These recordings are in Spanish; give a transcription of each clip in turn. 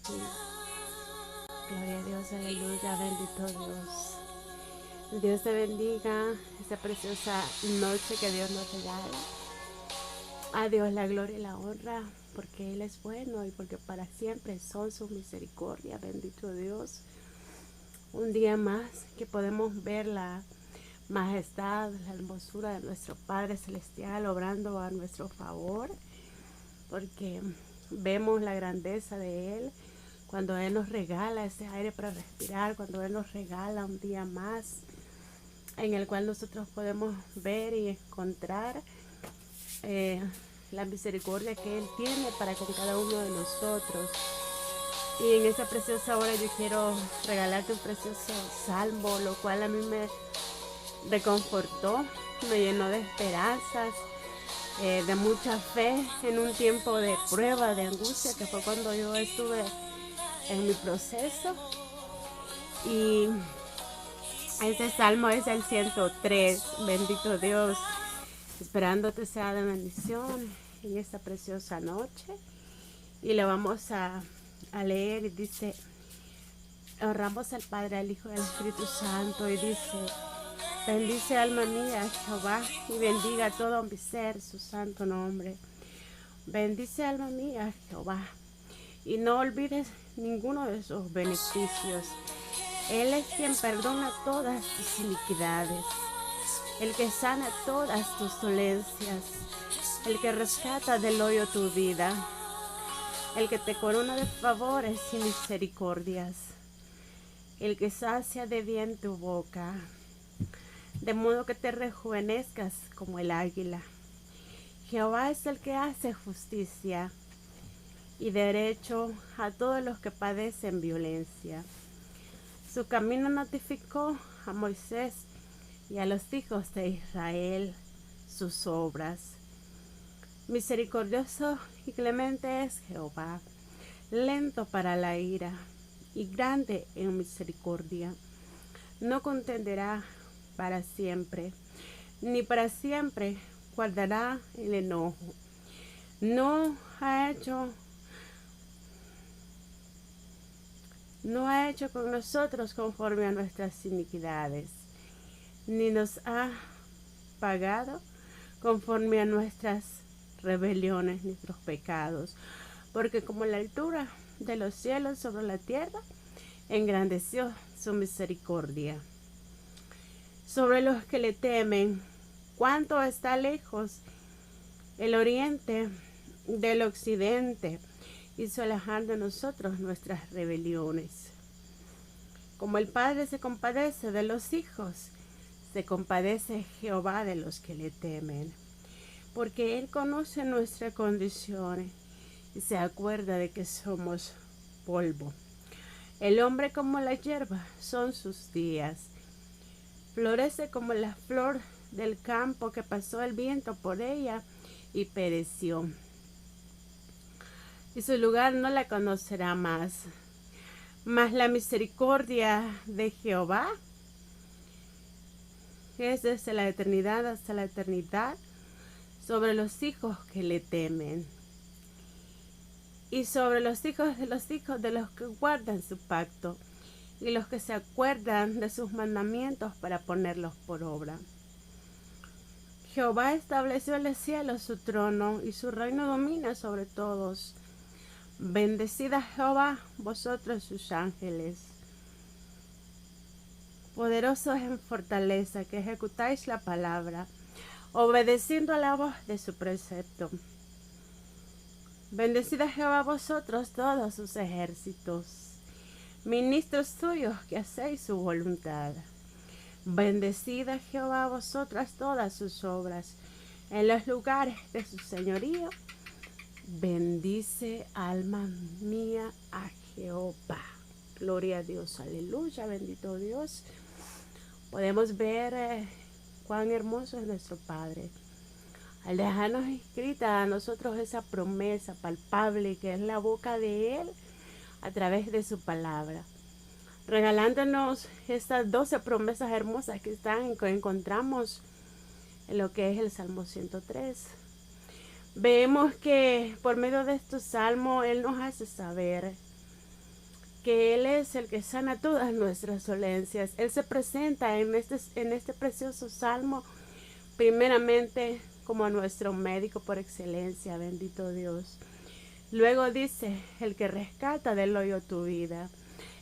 Gloria a Dios, aleluya, bendito Dios. Dios te bendiga esta preciosa noche que Dios nos regala. A Dios la gloria y la honra, porque Él es bueno y porque para siempre son sus misericordias, bendito Dios. Un día más que podemos ver la majestad, la hermosura de nuestro Padre Celestial obrando a nuestro favor, porque vemos la grandeza de Él cuando Él nos regala ese aire para respirar, cuando Él nos regala un día más en el cual nosotros podemos ver y encontrar la misericordia que Él tiene para con cada uno de nosotros. Y en esta preciosa hora yo quiero regalarte un precioso salmo, lo cual a mí me reconfortó, me llenó de esperanzas, de mucha fe en un tiempo de prueba, de angustia, que fue cuando yo estuve en mi proceso. Y este salmo es el 103, bendito Dios, esperándote sea de bendición en esta preciosa noche. Y le vamos a leer y dice: honramos al Padre, al Hijo y al Espíritu Santo, y dice: bendice alma mía Jehová, y bendiga todo mi ser su santo nombre. Bendice alma mía Jehová, y no olvides ninguno de sus beneficios. Él es quien perdona todas tus iniquidades, el que sana todas tus dolencias, el que rescata del hoyo tu vida, el que te corona de favores y misericordias, el que sacia de bien tu boca, de modo que te rejuvenezcas como el águila. Jehová es el que hace justicia y derecho a todos los que padecen violencia. Su camino notificó a Moisés y a los hijos de Israel sus obras. Misericordioso y clemente es Jehová, lento para la ira y grande en misericordia. No contenderá para siempre, ni para siempre guardará el enojo. No ha hecho con nosotros conforme a nuestras iniquidades, ni nos ha pagado conforme a nuestras rebeliones, nuestros pecados, porque como la altura de los cielos sobre la tierra, engrandeció su misericordia sobre los que le temen. Cuánto está lejos el oriente del occidente, hizo alejar de nosotros nuestras rebeliones. Como el Padre se compadece de los hijos, se compadece Jehová de los que le temen, porque Él conoce nuestra condición y se acuerda de que somos polvo. El hombre como la hierba son sus días, florece como la flor del campo que pasó el viento por ella y pereció, y su lugar no la conocerá más. Mas la misericordia de Jehová es desde la eternidad hasta la eternidad sobre los hijos que le temen, y sobre los hijos de los que guardan su pacto, y los que se acuerdan de sus mandamientos para ponerlos por obra. Jehová estableció en el cielo su trono, y su reino domina sobre todos. Bendecid a Jehová, vosotros sus ángeles, poderosos en fortaleza, que ejecutáis la palabra, obedeciendo a la voz de su precepto. Bendecid a Jehová vosotros todos sus ejércitos, ministros suyos que hacéis su voluntad. Bendecid a Jehová vosotras todas sus obras, en los lugares de su señorío. Bendice alma mía a Jehová. Gloria a Dios, aleluya, bendito Dios. Podemos ver cuán hermoso es nuestro Padre, al dejarnos escrita a nosotros esa promesa palpable que es la boca de Él a través de su palabra, regalándonos estas 12 promesas hermosas que encontramos en lo que es el Salmo 103. Vemos que por medio de estos salmos Él nos hace saber que Él es el que sana todas nuestras dolencias. Él se presenta en este precioso salmo, primeramente como nuestro médico por excelencia, bendito Dios. Luego dice, el que rescata del hoyo tu vida.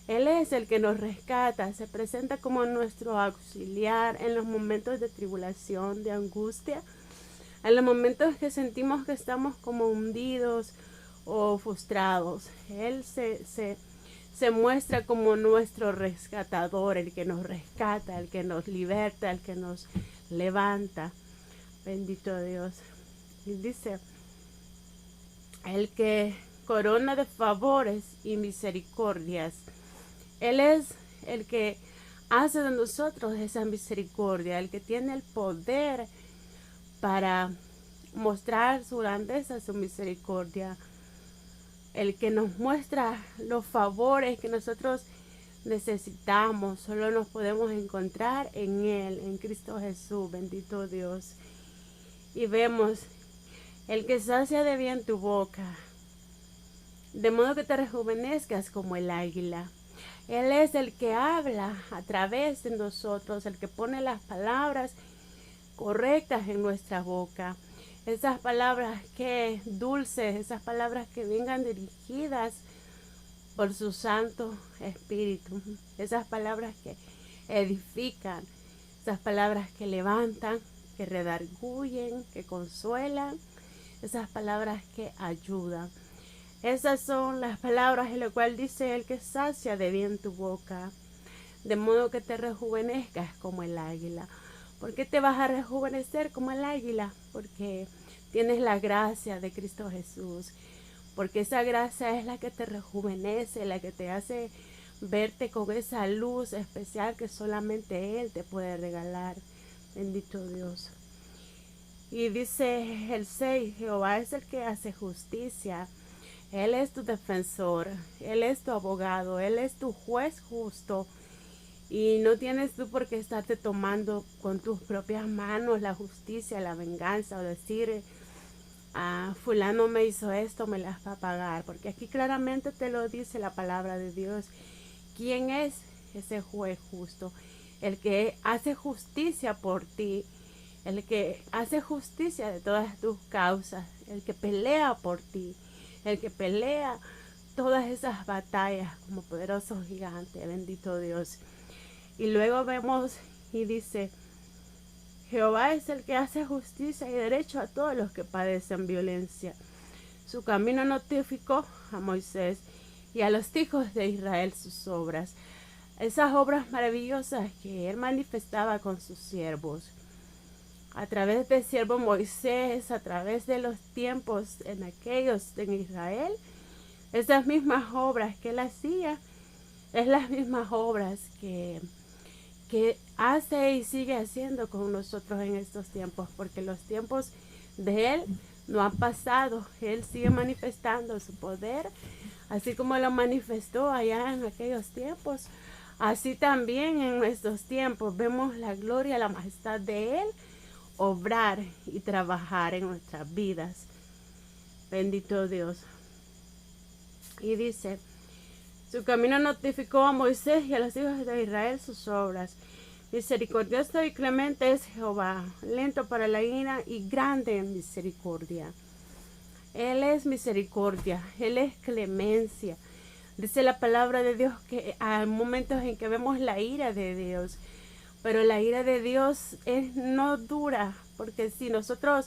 Él es el que nos rescata, se presenta como nuestro auxiliar en los momentos de tribulación, de angustia, en los momentos que sentimos que estamos como hundidos o frustrados. Él se muestra como nuestro rescatador, el que nos rescata, el que nos liberta, el que nos levanta. Bendito Dios. Y dice, el que corona de favores y misericordias. Él es el que hace de nosotros esa misericordia, el que tiene el poder para mostrar su grandeza, su misericordia, el que nos muestra los favores que nosotros necesitamos. Solo nos podemos encontrar en Él, en Cristo Jesús, bendito Dios. Y vemos, el que sacia de bien tu boca, de modo que te rejuvenezcas como el águila. Él es el que habla a través de nosotros, el que pone las palabras correctas en nuestra boca. Esas palabras que dulces, esas palabras que vengan dirigidas por su Santo Espíritu. Esas palabras que edifican, esas palabras que levantan, que redarguyen, que consuelan, esas palabras que ayudan. Esas son las palabras en las cuales dice el que sacia de bien tu boca, de modo que te rejuvenezcas como el águila. ¿Por qué te vas a rejuvenecer como el águila? Porque tienes la gracia de Cristo Jesús. Porque esa gracia es la que te rejuvenece, la que te hace verte con esa luz especial que solamente Él te puede regalar. Bendito Dios. Y dice el 6, Jehová es el que hace justicia. Él es tu defensor, Él es tu abogado, Él es tu juez justo. Y no tienes tú por qué estarte tomando con tus propias manos la justicia, la venganza, o decir, fulano me hizo esto, me las va a pagar. Porque aquí claramente te lo dice la palabra de Dios. ¿Quién es ese juez justo? El que hace justicia por ti, el que hace justicia de todas tus causas, el que pelea por ti, el que pelea todas esas batallas como poderoso gigante, bendito Dios. Y luego vemos y dice, Jehová es el que hace justicia y derecho a todos los que padecen violencia. Su camino notificó a Moisés y a los hijos de Israel sus obras. Esas obras maravillosas que él manifestaba con sus siervos. A través del siervo Moisés, a través de los tiempos en aquellos en Israel, esas mismas obras que él hacía, es las mismas obras que hace y sigue haciendo con nosotros en estos tiempos, porque los tiempos de Él no han pasado. Él sigue manifestando su poder, así como lo manifestó allá en aquellos tiempos. Así también en nuestros tiempos vemos la gloria, la majestad de Él obrar y trabajar en nuestras vidas. Bendito Dios. Y dice, su camino notificó a Moisés y a los hijos de Israel sus obras. Misericordioso y clemente es Jehová, lento para la ira y grande en misericordia. Él es misericordia, Él es clemencia. Dice la palabra de Dios que hay momentos en que vemos la ira de Dios, pero la ira de Dios no dura, porque si nosotros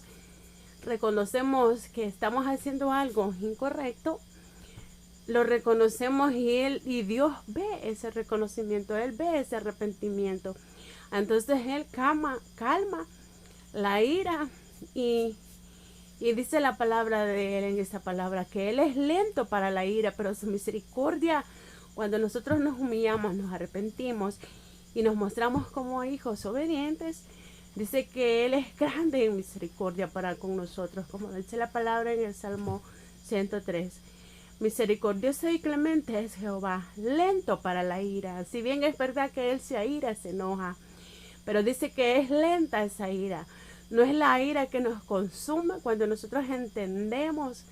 reconocemos que estamos haciendo algo incorrecto, lo reconocemos y Dios ve ese reconocimiento, Él ve ese arrepentimiento. Entonces Él calma la ira y dice la palabra de Él en esa palabra que Él es lento para la ira, pero su misericordia, cuando nosotros nos humillamos, nos arrepentimos y nos mostramos como hijos obedientes, dice que Él es grande en misericordia para con nosotros, como dice la palabra en el Salmo 103. Misericordioso y clemente es Jehová, lento para la ira. Si bien es verdad que Él se aira, se enoja, pero dice que es lenta esa ira. No es la ira que nos consume cuando nosotros entendemos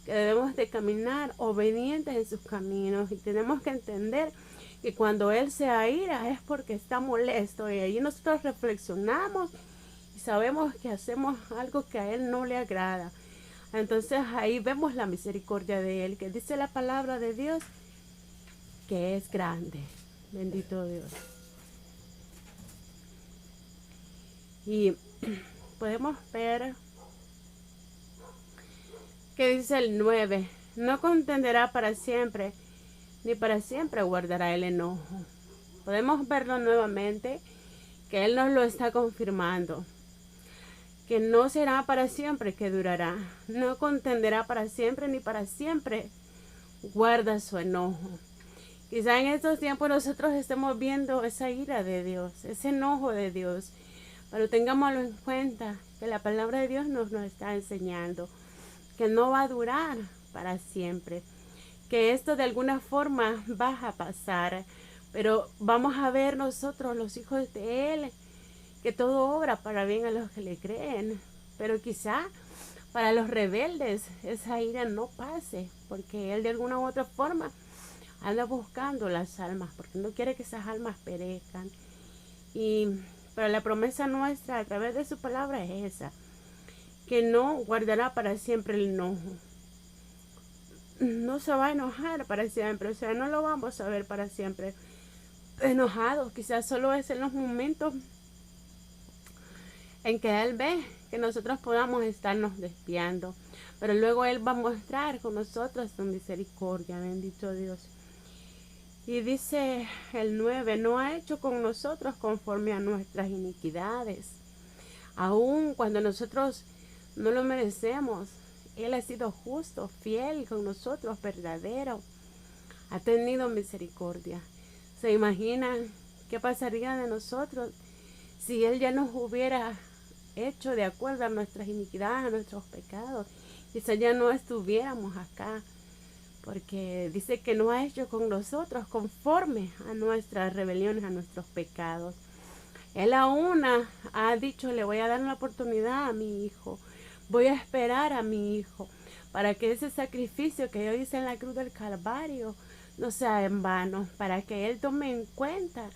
que debemos de caminar obedientes en sus caminos, y tenemos que entender que cuando Él se aira es porque está molesto, y ahí nosotros reflexionamos y sabemos que hacemos algo que a Él no le agrada. Entonces ahí vemos la misericordia de Él, que dice la palabra de Dios que es grande. Bendito Dios. Y podemos ver que dice el 9, no contenderá para siempre, ni para siempre guardará el enojo. Podemos verlo nuevamente, que Él nos lo está confirmando, que no será para siempre que durará, no contenderá para siempre, ni para siempre guarda su enojo. Quizá en estos tiempos nosotros estemos viendo esa ira de Dios, ese enojo de Dios, pero tengámoslo en cuenta, que la palabra de Dios nos está enseñando que no va a durar para siempre, que esto de alguna forma va a pasar, pero vamos a ver nosotros, los hijos de Él, que todo obra para bien a los que le creen, pero quizá para los rebeldes esa ira no pase, porque Él de alguna u otra forma anda buscando las almas, porque no quiere que esas almas perezcan. Pero la promesa nuestra a través de su palabra es esa, que no guardará para siempre el enojo. No se va a enojar para siempre, o sea, no lo vamos a ver para siempre enojados. Quizás solo es en los momentos en que Él ve que nosotros podamos estarnos desviando, pero luego Él va a mostrar con nosotros su misericordia. Bendito Dios. Y dice el 9, no ha hecho con nosotros conforme a nuestras iniquidades, aun cuando nosotros no lo merecemos. Él ha sido justo, fiel con nosotros, verdadero. Ha tenido misericordia. ¿Se imaginan qué pasaría de nosotros si Él ya nos hubiera hecho de acuerdo a nuestras iniquidades, a nuestros pecados? Quizá ya no estuviéramos acá, porque dice que no ha hecho con nosotros conforme a nuestras rebeliones, a nuestros pecados. Él aún ha dicho, le voy a dar una oportunidad a mi hijo. Voy a esperar a mi hijo para que ese sacrificio que yo hice en la cruz del Calvario no sea en vano, para que Él tome en cuenta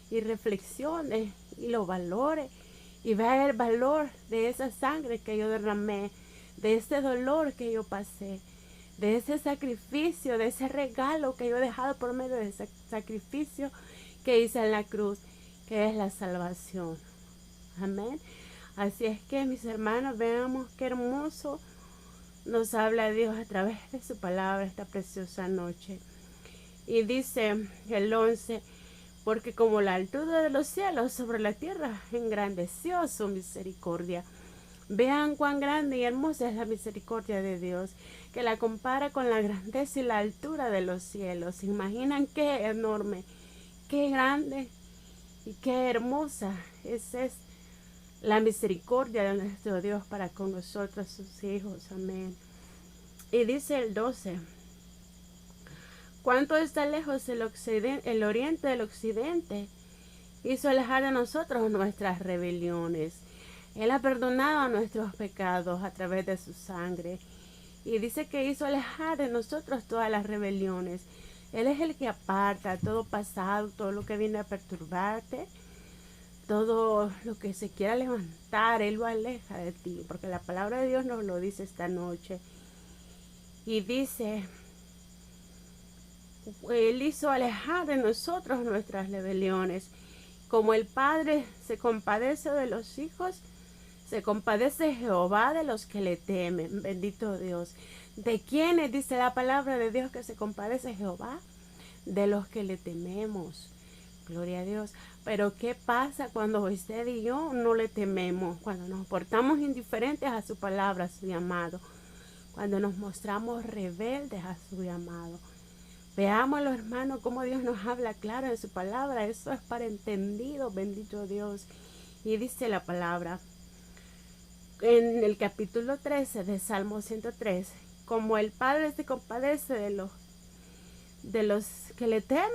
y reflexione y lo valore y vea el valor de esa sangre que yo derramé, de ese dolor que yo pasé, de ese sacrificio, de ese regalo que yo he dejado por medio de ese sacrificio que hice en la cruz, que es la salvación. Amén. Así es que, mis hermanos, veamos qué hermoso nos habla Dios a través de su palabra esta preciosa noche. Y dice el 11, porque como la altura de los cielos sobre la tierra engrandeció su misericordia. Vean cuán grande y hermosa es la misericordia de Dios, que la compara con la grandeza y la altura de los cielos. ¿Se imaginan qué enorme, qué grande y qué hermosa es la misericordia de nuestro Dios para con nosotros, sus hijos? Amén. Y dice el 12, ¿cuánto está lejos el oriente del occidente? Hizo alejar de nosotros nuestras rebeliones. Él ha perdonado nuestros pecados a través de su sangre. Y dice que hizo alejar de nosotros todas las rebeliones. Él es el que aparta todo pasado, todo lo que viene a perturbarte, todo lo que se quiera levantar, Él lo aleja de ti, porque la palabra de Dios nos lo dice esta noche. Y dice, Él hizo alejar de nosotros nuestras rebeliones. Como el Padre se compadece de los hijos, se compadece Jehová de los que le temen. Bendito Dios. ¿De quiénes dice la palabra de Dios que se compadece Jehová? De los que le tememos. Gloria a Dios. Pero ¿qué pasa cuando usted y yo no le tememos? Cuando nos portamos indiferentes a su palabra, a su llamado. Cuando nos mostramos rebeldes a su llamado. Veámoslo, hermano, cómo Dios nos habla claro en su palabra. Eso es para entendido, bendito Dios. Y dice la palabra en el capítulo 13 de Salmo 103, como el Padre se compadece de los que le temen,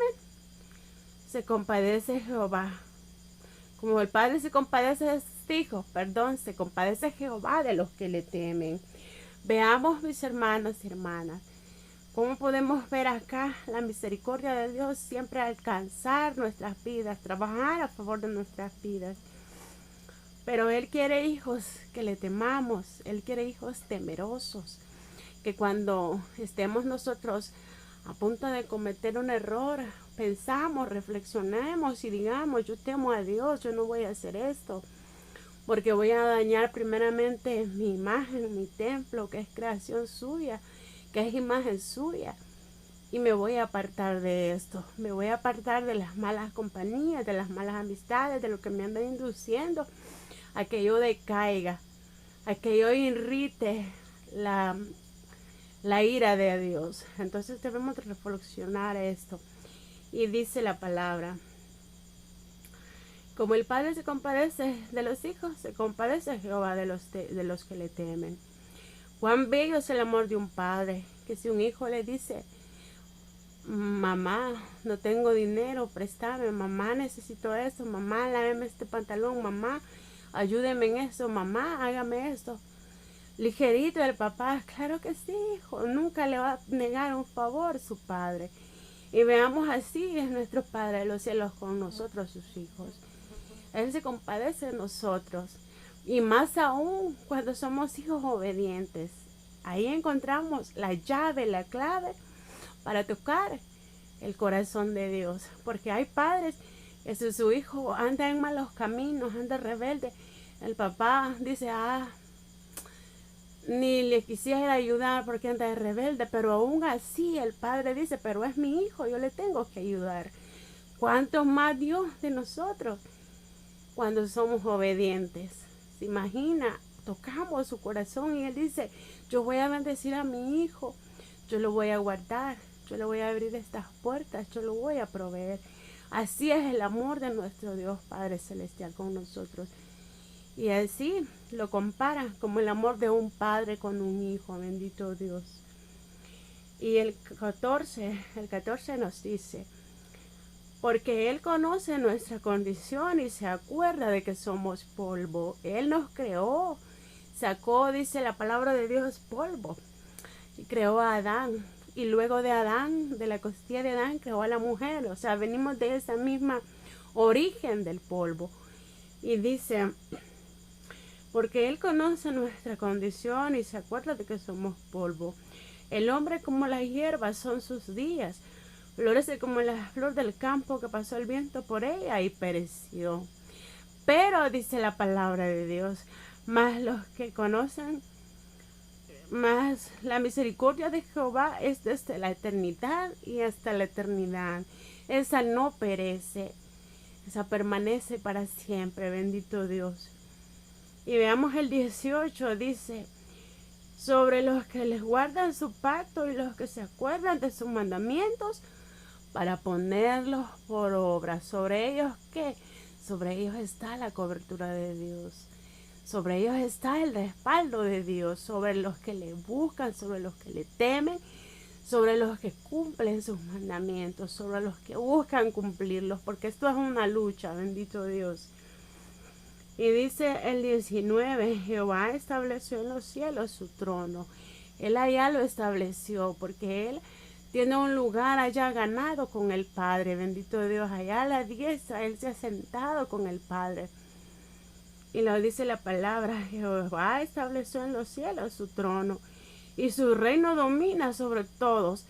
se compadece Jehová. Como el Padre se compadece de sus hijos, se compadece Jehová de los que le temen. Veamos, mis hermanos y hermanas, cómo podemos ver acá la misericordia de Dios siempre alcanzar nuestras vidas, trabajar a favor de nuestras vidas. Pero Él quiere hijos que le temamos, Él quiere hijos temerosos, que cuando estemos nosotros a punto de cometer un error, pensamos, reflexionemos y digamos, yo temo a Dios, yo no voy a hacer esto, porque voy a dañar primeramente mi imagen, mi templo, que es creación suya, que es imagen suya. Y me voy a apartar de esto, me voy a apartar de las malas compañías, de las malas amistades, de lo que me anda induciendo a que yo decaiga, a que yo irrite la ira de Dios. Entonces debemos reflexionar esto. Y dice la palabra, como el Padre se compadece de los hijos, se compadece Jehová de los que le temen. Cuán bello es el amor de un padre, que si un hijo le dice, mamá, no tengo dinero, préstame, mamá, necesito esto, mamá, láveme este pantalón, mamá, ayúdeme en eso, mamá, hágame esto. Ligerito el papá, claro que sí, hijo, nunca le va a negar un favor su padre. Y veamos, así es nuestro Padre de los cielos con nosotros, sus hijos. Él se compadece de nosotros. Y más aún cuando somos hijos obedientes. Ahí encontramos la llave, la clave para tocar el corazón de Dios. Porque hay padres que si su hijo anda en malos caminos, anda rebelde, el papá dice, ni le quisiera ayudar porque anda de rebelde, pero aún así el padre dice, pero es mi hijo, yo le tengo que ayudar. ¿Cuánto más Dios de nosotros cuando somos obedientes? ¿Se imagina? Tocamos su corazón y Él dice, yo voy a bendecir a mi hijo, yo lo voy a guardar, yo le voy a abrir estas puertas, yo lo voy a proveer. Así es el amor de nuestro Dios Padre Celestial con nosotros. Y así lo compara como el amor de un padre con un hijo, bendito Dios. Y el 14 nos dice, porque Él conoce nuestra condición y se acuerda de que somos polvo. Él nos creó, sacó, dice la palabra de Dios, polvo. Y creó a Adán. Y luego de Adán, de la costilla de Adán, creó a la mujer. O sea, venimos de esa misma origen del polvo. Y dice, porque Él conoce nuestra condición y se acuerda de que somos polvo. El hombre como la hierba son sus días. Florece como la flor del campo que pasó el viento por ella y pereció. Pero, dice la palabra de Dios, más los que conocen, más la misericordia de Jehová es desde la eternidad y hasta la eternidad. Esa no perece, esa permanece para siempre, bendito Dios. Y veamos el 18, dice, sobre los que les guardan su pacto y los que se acuerdan de sus mandamientos para ponerlos por obra. Sobre ellos, ¿qué? Sobre ellos está la cobertura de Dios. Sobre ellos está el respaldo de Dios. Sobre los que le buscan, sobre los que le temen, sobre los que cumplen sus mandamientos, sobre los que buscan cumplirlos, porque esto es una lucha, bendito Dios. Y dice el 19, Jehová estableció en los cielos su trono. Él allá lo estableció porque Él tiene un lugar allá ganado con el Padre. Bendito Dios, allá a la diestra Él se ha sentado con el Padre. Y lo dice la palabra, Jehová estableció en los cielos su trono. Y su reino domina sobre todos.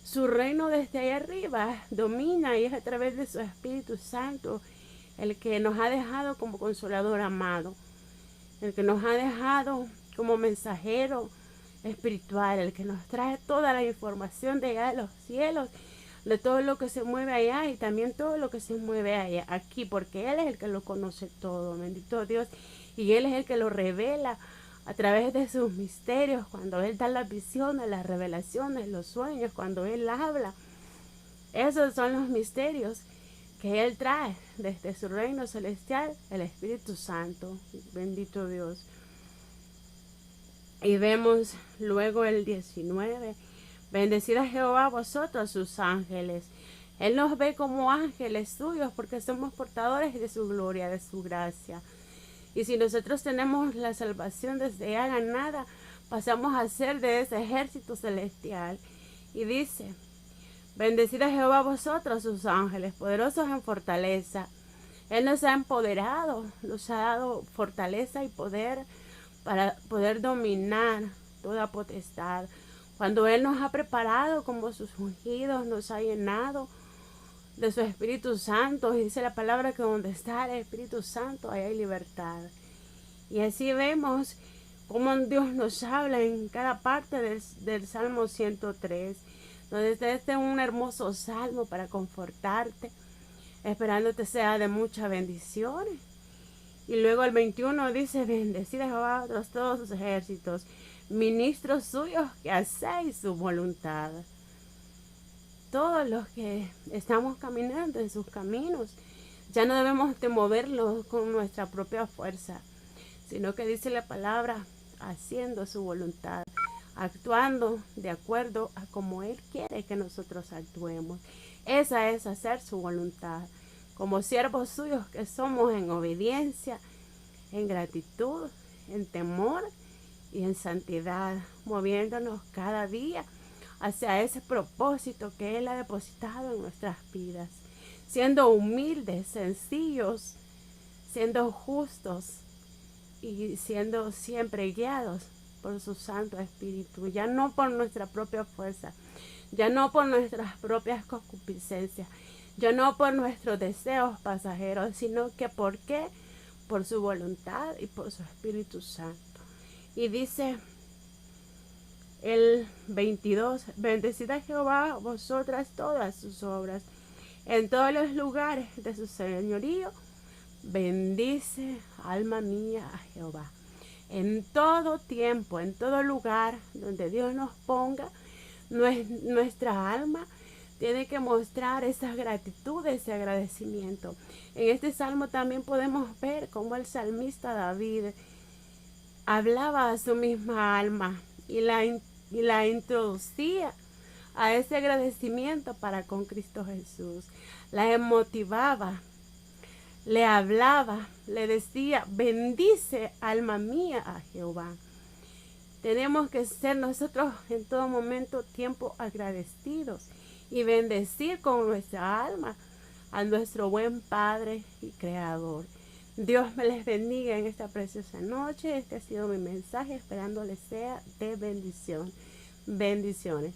Su reino desde ahí arriba domina y es a través de su Espíritu Santo el que nos ha dejado como consolador amado, el que nos ha dejado como mensajero espiritual, el que nos trae toda la información de allá de los cielos, de todo lo que se mueve allá y también todo lo que se mueve allá, aquí, porque Él es el que lo conoce todo, bendito Dios, y Él es el que lo revela a través de sus misterios, cuando Él da las visiones, las revelaciones, los sueños, cuando Él habla. Esos son los misterios que Él trae desde su reino celestial, el Espíritu Santo, bendito Dios. Y vemos luego el 19, bendecid a Jehová vosotros sus ángeles. Él nos ve como ángeles suyos porque somos portadores de su gloria, de su gracia. Y si nosotros tenemos la salvación desde ya ganada, pasamos a ser de ese ejército celestial. Y dice, bendecid a Jehová vosotros sus ángeles, poderosos en fortaleza. Él nos ha empoderado, nos ha dado fortaleza y poder para poder dominar toda potestad. Cuando Él nos ha preparado como sus ungidos, nos ha llenado de su Espíritu Santo. Y dice la palabra que donde está el Espíritu Santo, ahí hay libertad. Y así vemos cómo Dios nos habla en cada parte del Salmo 103, donde este es un hermoso salmo para confortarte, esperándote sea de muchas bendiciones. Y luego el 21 dice, bendecid a Jehová todos sus ejércitos, ministros suyos que hacéis su voluntad. Todos los que estamos caminando en sus caminos, ya no debemos de moverlos con nuestra propia fuerza, sino que dice la palabra, haciendo su voluntad, actuando de acuerdo a como Él quiere que nosotros actuemos. Esa es hacer su voluntad. Como siervos suyos que somos en obediencia, en gratitud, en temor y en santidad, moviéndonos cada día hacia ese propósito que Él ha depositado en nuestras vidas, siendo humildes, sencillos, siendo justos y siendo siempre guiados por su Santo Espíritu, ya no por nuestra propia fuerza, ya no por nuestras propias concupiscencias, ya no por nuestros deseos pasajeros, sino que ¿por qué? Por su voluntad y por su Espíritu Santo. Y dice el 22, bendecid a Jehová vosotras todas sus obras, en todos los lugares de su señorío, bendice alma mía a Jehová. En todo tiempo, en todo lugar donde Dios nos ponga, nuestra alma tiene que mostrar esa gratitud, ese agradecimiento. En este salmo también podemos ver cómo el salmista David hablaba a su misma alma y la introducía a ese agradecimiento para con Cristo Jesús. La motivaba, le hablaba, le decía, bendice alma mía a Jehová. Tenemos que ser nosotros en todo momento tiempo agradecidos y bendecir con nuestra alma a nuestro buen Padre y Creador. Dios me les bendiga en esta preciosa noche. Este ha sido mi mensaje, esperando les sea de bendición. Bendiciones.